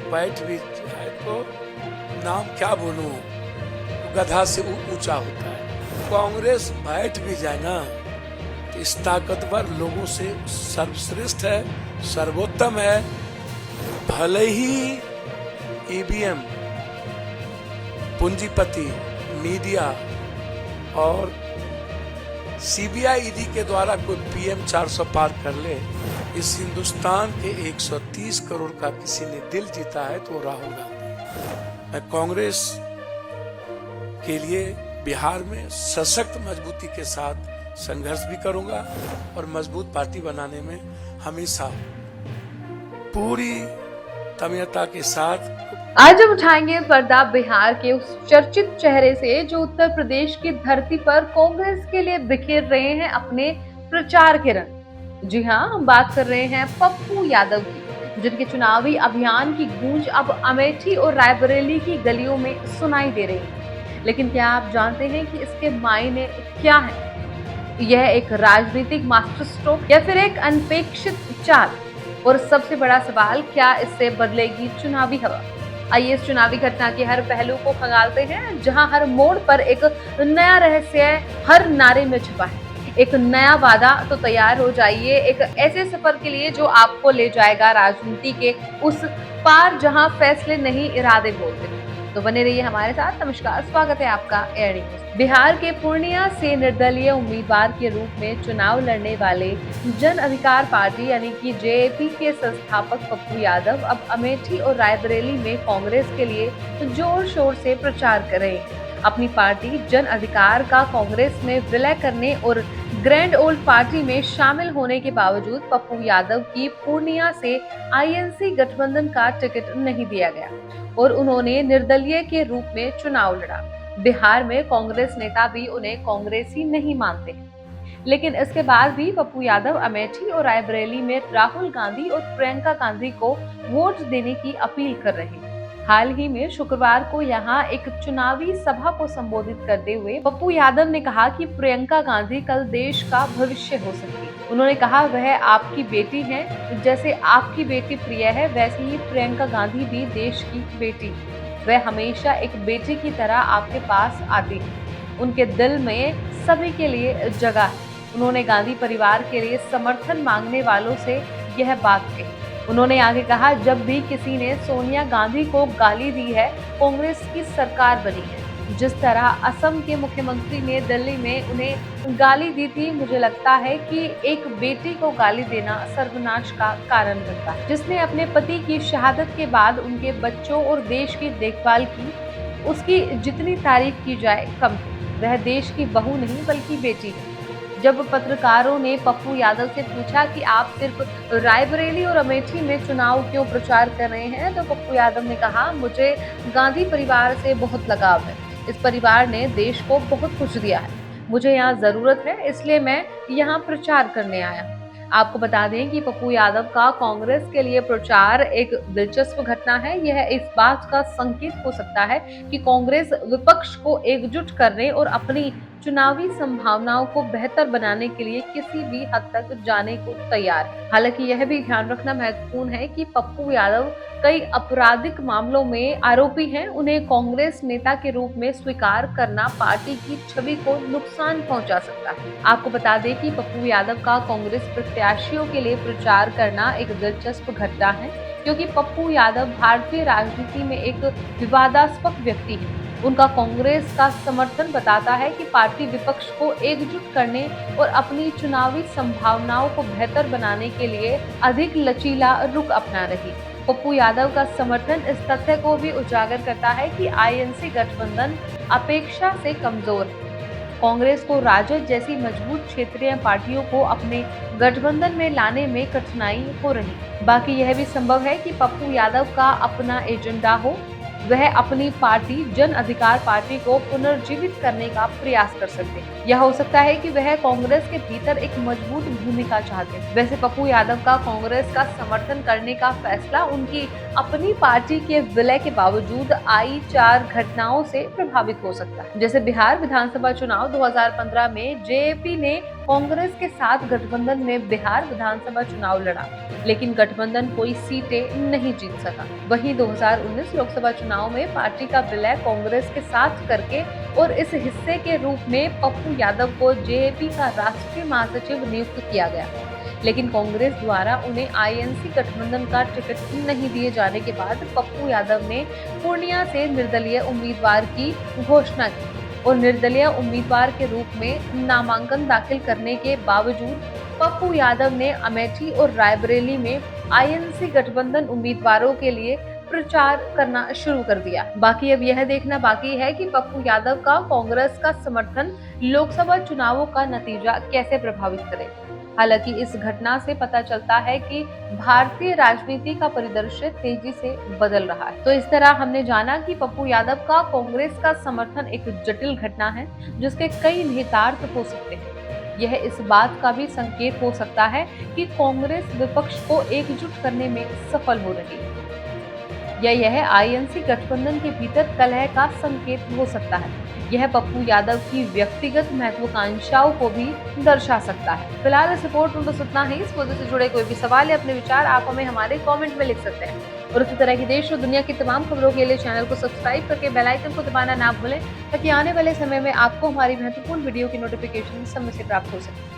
बैठ भी जाए तो नाम क्या बोलूं, गधा से ऊंचा होता है। कांग्रेस बैठ भी जाए ना तो इस ताकतवर लोगों से सर्वश्रेष्ठ है, सर्वोत्तम है। भले ही ईवीएम, पूंजीपति, मीडिया और सीबीआई ईडी के द्वारा कोई पीएम 400 पार कर ले, इस हिंदुस्तान के 130 करोड़ का किसी ने दिल जीता है तो राहुल गांधी। मैं कांग्रेस के लिए बिहार में सशक्त मजबूती के साथ संघर्ष भी करूंगा और मजबूत पार्टी बनाने में हमेशा पूरी तन्मयता के साथ। आज हम उठाएंगे पर्दा बिहार के उस चर्चित चेहरे से जो उत्तर प्रदेश की धरती पर कांग्रेस के लिए बिखेर रहे हैं अपने प्रचार के रंग। जी हाँ, हम बात कर रहे हैं पप्पू यादव की, जिनके चुनावी अभियान की गूंज अब अमेठी और रायबरेली की गलियों में सुनाई दे रही है। लेकिन क्या आप जानते हैं कि इसके मायने क्या है? यह एक राजनीतिक मास्टर स्ट्रोक या फिर एक अनपेक्षित चाल? और सबसे बड़ा सवाल, क्या इससे बदलेगी चुनावी हवा? आइए इस चुनावी घटना के हर पहलू को खंगालते हैं, जहां हर मोड़ पर एक नया रहस्य हर नारे में छुपा है, एक नया वादा। तो तैयार हो जाइए एक ऐसे सफर के लिए जो आपको ले जाएगा राजनीति के उस पार जहां फैसले नहीं, इरादे बोलते हैं। तो बने रहिए हमारे साथ। नमस्कार, स्वागत है आपका एयर न्यूज। बिहार के पूर्णिया से निर्दलीय उम्मीदवार के रूप में चुनाव लड़ने वाले जन अधिकार पार्टी यानी कि जेएपी के संस्थापक पप्पू यादव अब अमेठी और रायबरेली में कांग्रेस के लिए जोर शोर से प्रचार कर रहे हैं। अपनी पार्टी जन अधिकार का कांग्रेस में विलय करने और ग्रैंड ओल्ड पार्टी में शामिल होने के बावजूद पप्पू यादव की पूर्णिया से आईएनसी गठबंधन का टिकट नहीं दिया गया और उन्होंने निर्दलीय के रूप में चुनाव लड़ा। बिहार में कांग्रेस नेता भी उन्हें कांग्रेसी नहीं मानते हैं। लेकिन इसके बाद भी पप्पू यादव अमेठी और रायबरेली में राहुल गांधी और प्रियंका गांधी को वोट देने की अपील कर रहे हैं। हाल ही में शुक्रवार को यहां एक चुनावी सभा को संबोधित करते हुए पप्पू यादव ने कहा कि प्रियंका गांधी कल देश का भविष्य हो सकती है। उन्होंने कहा, वह आपकी बेटी है, जैसे आपकी बेटी प्रिया है वैसे ही प्रियंका गांधी भी देश की बेटी है। वह हमेशा एक बेटी की तरह आपके पास आती है। उनके दिल में सभी के लिए जगह है। उन्होंने गांधी परिवार के लिए समर्थन मांगने वालों से यह बात कही। उन्होंने आगे कहा, जब भी किसी ने सोनिया गांधी को गाली दी है, कांग्रेस की सरकार बनी है। जिस तरह असम के मुख्यमंत्री ने दिल्ली में उन्हें गाली दी थी, मुझे लगता है कि एक बेटी को गाली देना सर्वनाश का कारण बनता है। जिसने अपने पति की शहादत के बाद उनके बच्चों और देश की देखभाल की, उसकी जितनी तारीफ की जाए कम है। वह देश की बहू नहीं बल्कि बेटी है। जब पत्रकारों ने पप्पू यादव से पूछा कि आप सिर्फ रायबरेली और अमेठी में चुनाव क्यों प्रचार कर रहे हैं, तो पप्पू यादव ने कहा, मुझे गांधी परिवार से बहुत लगाव है। इस परिवार ने देश को बहुत कुछ दिया है। मुझे यहाँ जरूरत है, इसलिए मैं यहाँ प्रचार करने आया। आपको बता दें कि पप्पू यादव का कांग्रेस के लिए प्रचार एक दिलचस्प घटना है। यह इस बात का संकेत हो सकता है कि कांग्रेस विपक्ष को एकजुट करने और अपनी चुनावी संभावनाओं को बेहतर बनाने के लिए किसी भी हद तक जाने को तैयार है। हालांकि यह भी ध्यान रखना महत्वपूर्ण है कि पप्पू यादव कई आपराधिक मामलों में आरोपी हैं। उन्हें कांग्रेस नेता के रूप में स्वीकार करना पार्टी की छवि को नुकसान पहुंचा सकता है। आपको बता दें कि पप्पू यादव का कांग्रेस प्रत्याशियों के लिए प्रचार करना एक दिलचस्प घटना है, क्योंकि पप्पू यादव भारतीय राजनीति में एक विवादास्पद व्यक्ति है। उनका कांग्रेस का समर्थन बताता है कि पार्टी विपक्ष को एकजुट करने और अपनी चुनावी संभावनाओं को बेहतर बनाने के लिए अधिक लचीला रुख अपना रही। पप्पू यादव का समर्थन इस तथ्य को भी उजागर करता है कि आईएनसी गठबंधन अपेक्षा से कमजोर है। कांग्रेस को राजद जैसी मजबूत क्षेत्रीय पार्टियों को अपने गठबंधन में लाने में कठिनाई हो रही। बाकी यह भी संभव है कि पप्पू यादव का अपना एजेंडा हो, वह अपनी पार्टी जन अधिकार पार्टी को पुनर्जीवित करने का प्रयास कर सकते हैं। यह हो सकता है कि वह कांग्रेस के भीतर एक मजबूत भूमिका चाहते हैं। वैसे पप्पू यादव का कांग्रेस का समर्थन करने का फैसला उनकी अपनी पार्टी के विलय के बावजूद आई 4 घटनाओं से प्रभावित हो सकता है। जैसे बिहार विधानसभा चुनाव 2015 में जेएपी ने कांग्रेस के साथ गठबंधन में बिहार विधानसभा चुनाव लड़ा, लेकिन गठबंधन कोई सीटें नहीं जीत सका। वहीं 2019 लोकसभा चुनाव में पार्टी का विलय कांग्रेस के साथ करके और इस हिस्से के रूप में पप्पू यादव को जेएपी का राष्ट्रीय महासचिव नियुक्त किया गया, लेकिन कांग्रेस द्वारा उन्हें आईएनसी गठबंधन का टिकट नहीं दिए जाने के बाद पप्पू यादव ने पूर्णिया से निर्दलीय उम्मीदवार की घोषणा की और निर्दलीय उम्मीदवार के रूप में नामांकन दाखिल करने के बावजूद पप्पू यादव ने अमेठी और रायबरेली में आईएनसी गठबंधन उम्मीदवारों के लिए प्रचार करना शुरू कर दिया। बाकी अब यह देखना बाकी है कि पप्पू यादव का कांग्रेस का समर्थन लोकसभा चुनावों का नतीजा कैसे प्रभावित करे। हालांकि इस घटना से पता चलता है कि भारतीय राजनीति का परिदृश्य तेजी से बदल रहा है। तो इस तरह हमने जाना कि पप्पू यादव का कांग्रेस का समर्थन एक जटिल घटना है जिसके कई निहितार्थ हो सकते हैं। यह इस बात का भी संकेत हो सकता है कि कांग्रेस विपक्ष को एकजुट करने में सफल हो रही है, या यह आईएनसी गठबंधन के भीतर कलह का संकेत हो सकता है। यह पप्पू यादव की व्यक्तिगत महत्वाकांक्षाओं को भी दर्शा सकता है। फिलहाल इस रिपोर्ट में बस इतना ही। इस मुद्दे से जुड़े कोई भी सवाल या अपने विचार आप हमें हमारे कमेंट में लिख सकते हैं और इसी तरह की देश और दुनिया की तमाम खबरों के लिए चैनल को सब्सक्राइब करके बेल आइकन को दबाना ना भूलें, ताकि आने वाले समय में आपको हमारी महत्वपूर्ण वीडियो की नोटिफिकेशन समय से प्राप्त हो सके।